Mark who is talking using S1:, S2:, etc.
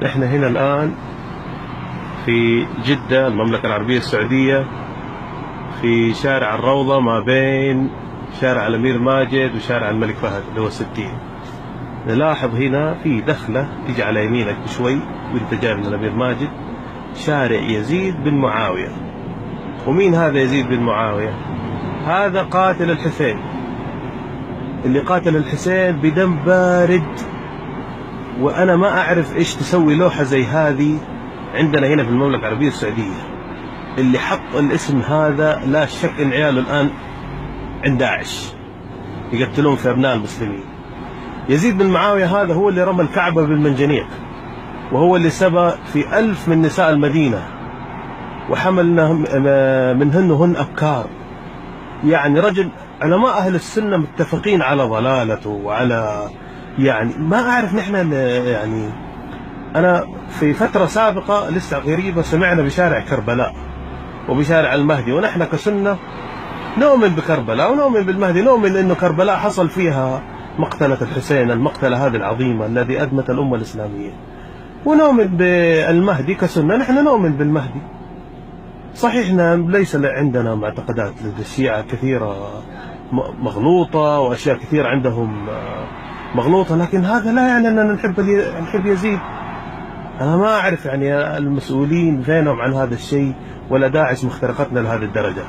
S1: نحن هنا الآن في جدة المملكة العربية السعودية، في شارع الروضة ما بين شارع الأمير ماجد وشارع الملك فهد اللي هو 60. نلاحظ هنا في دخلة تيجي على يمينك بشوي وانت جاي من الأمير ماجد، شارع يزيد بن معاوية. ومين هذا يزيد بن معاوية؟ هذا قاتل الحسين، اللي قاتل الحسين بدم بارد. وأنا ما أعرف إيش تسوي لوحة زي هذه عندنا هنا في المملكة العربية السعودية. اللي حط الاسم هذا لا شك إن عياله الآن عند داعش يقتلون في أبناء المسلمين. يزيد بن معاوية هذا هو اللي رمى الكعبة بالمنجنيق، وهو اللي سبى في 1000 من نساء المدينة وحملنا منهن أبكار. يعني رجل علماء أهل السنة متفقين على ضلالته وعلى، يعني ما أعرف نحن، يعني أنا في فترة سابقة لسه قريبة سمعنا بشارع كربلاء وبشارع المهدي، ونحن كسنة نؤمن بكربلاء ونؤمن بالمهدي، نؤمن أنه كربلاء حصل فيها مقتلة الحسين، المقتلة هذه العظيمة الذي أدمت الأمة الإسلامية، ونؤمن بالمهدي كسنة. نحن نؤمن بالمهدي صحيح، ليس عندنا معتقدات للشيعة كثيرة مغلوطة وأشياء كثيرة عندهم مغلوطة، لكن هذا لا يعني أننا نحب يزيد. أنا ما أعرف يعني المسؤولين فينهم عن هذا الشيء، ولا داعش مخترقتنا لهذه الدرجة.